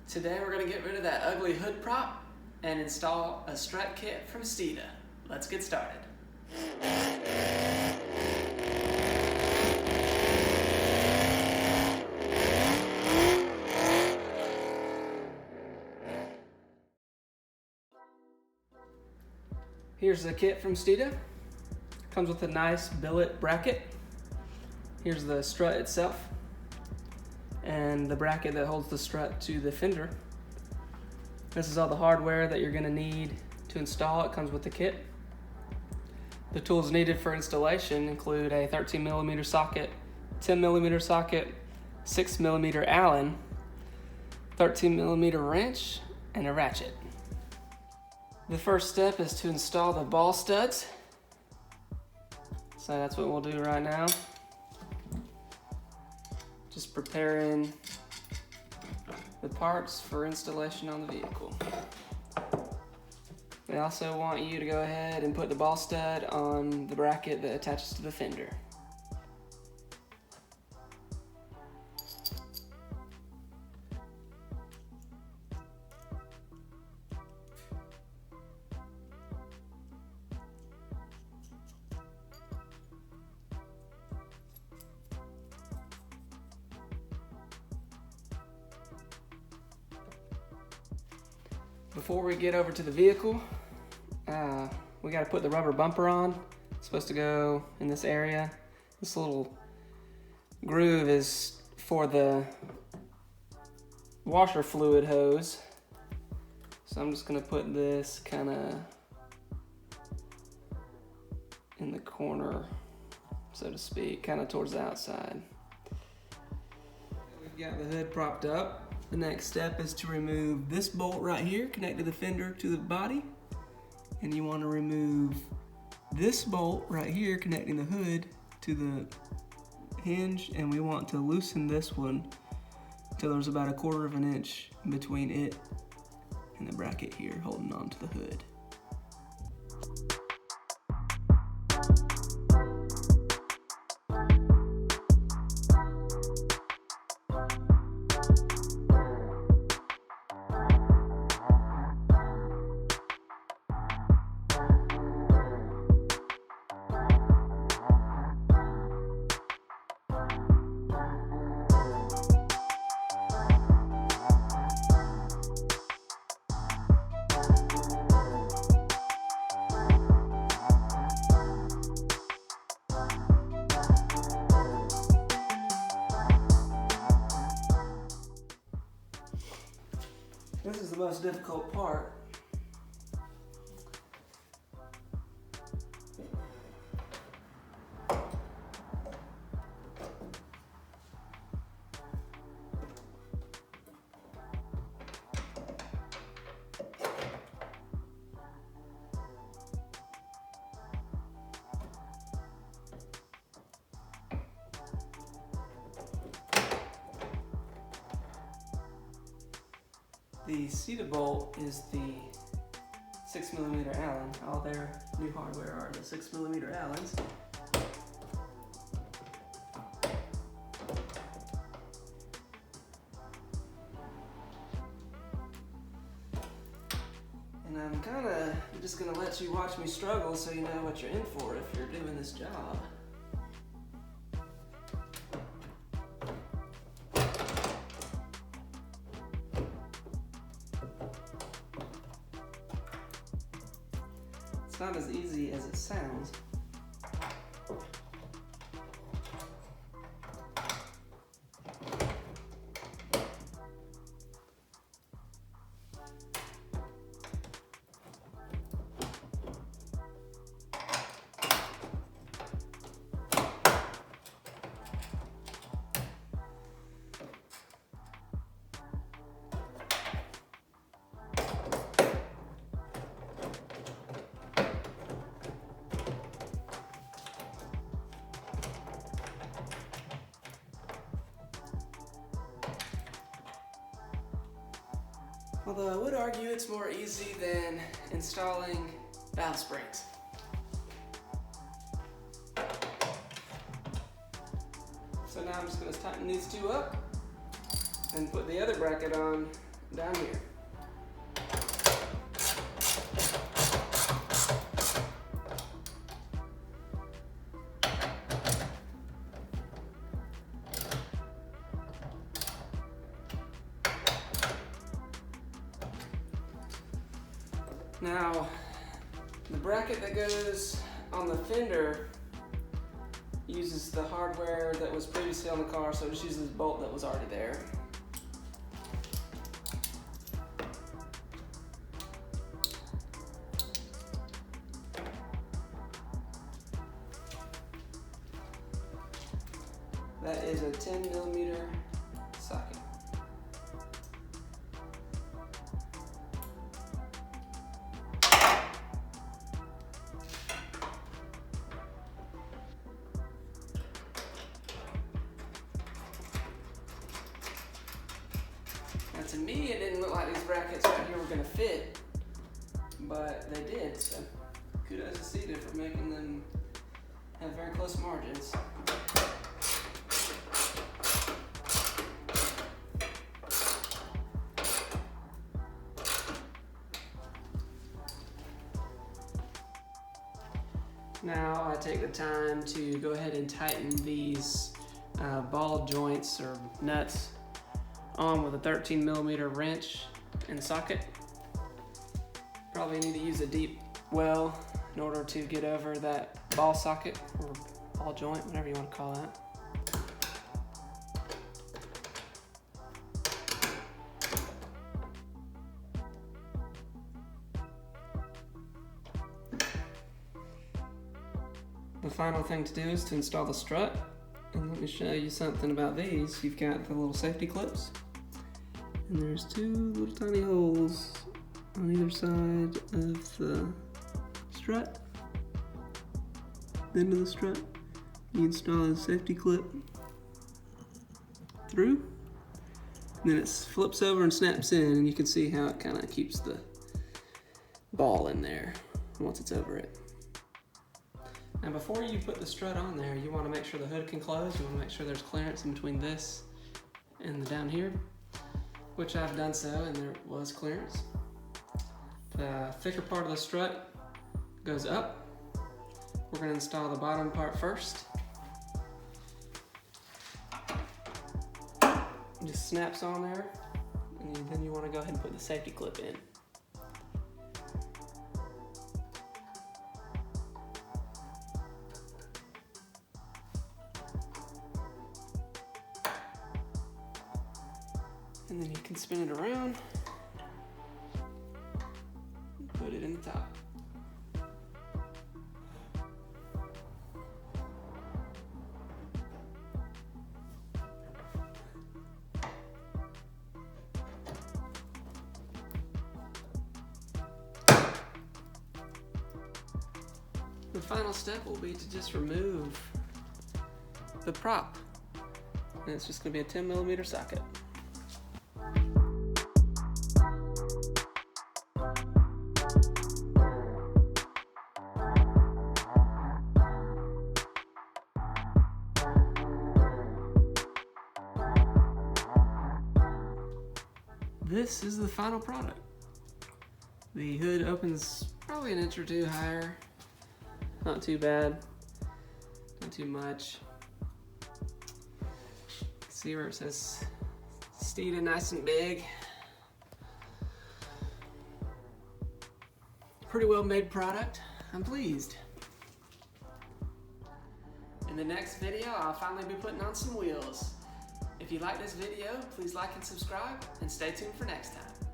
Today we're going to get rid of that ugly hood prop and install a strut kit from Steeda. Let's get started. Here's the kit from Steeda. Comes with a nice billet bracket. Here's the strut itself and the bracket that holds the strut to the fender. This is all the hardware that you're going to need to install. It comes with the kit. The tools needed for installation include a 13mm socket, 10mm socket, 6mm Allen, 13mm wrench, and a ratchet. The first step is to install the ball studs. So that's what we'll do right now. Just preparing the parts for installation on the vehicle. We also want you to go ahead and put the ball stud on the bracket that attaches to the fender. Before we get over to the vehicle, we got to put the rubber bumper on. It's supposed to go in this area. This little groove is for the washer fluid hose. So I'm just going to put this kind of in the corner, so to speak, kind of towards the outside. We've got the hood propped up. The next step is to remove this bolt right here, connected the fender to the body. And you want to remove this bolt right here, connecting the hood to the hinge. And we want to loosen this one until there's about 1/4 of an inch between it and the bracket here, holding on to the hood. This is the most difficult part. The Steeda bolt is the 6mm Allen. All their new hardware are the 6mm Allens. And I'm just gonna let you watch me struggle so you know what you're in for if you're doing this job. It's not as easy as it sounds. Although I would argue it's more easy than installing valve springs. So now I'm just going to tighten these two up and put the other bracket on down here. Now, the bracket that goes on the fender uses the hardware that was previously on the car, so it just uses the bolt that was already there. That is a 10mm socket. Now to me, it didn't look like these brackets right here were going to fit, but they did, so kudos to Steeda for making them have very close margins. Now I take the time to go ahead and tighten these ball joints or nuts on with a 13mm wrench and socket. Probably need to use a deep well in order to get over that ball socket or ball joint, whatever you want to call that. The final thing to do is to install the strut, and let me show you something about these. You've got the little safety clips, and there's two little tiny holes on either side of the strut, the end of the strut. You install a safety clip through, and then it flips over and snaps in, and you can see how it kind of keeps the ball in there once it's over it. Now before you put the strut on there, you want to make sure the hood can close. You want to make sure there's clearance in between this and the down here, which I've done so, and there was clearance. The thicker part of the strut goes up. We're going to install the bottom part first. It just snaps on there, and then you want to go ahead and put the safety clip in. And then you can spin it around and put it in the top. The final step will be to just remove the prop. And it's just going to be a 10mm socket. This is the final product. The hood opens probably an inch or two higher. Not too bad, not too much. See where it says Steeda nice and big. Pretty well made product. I'm pleased. In the next video, I'll finally be putting on some wheels. If you like this video, please like and subscribe, and stay tuned for next time.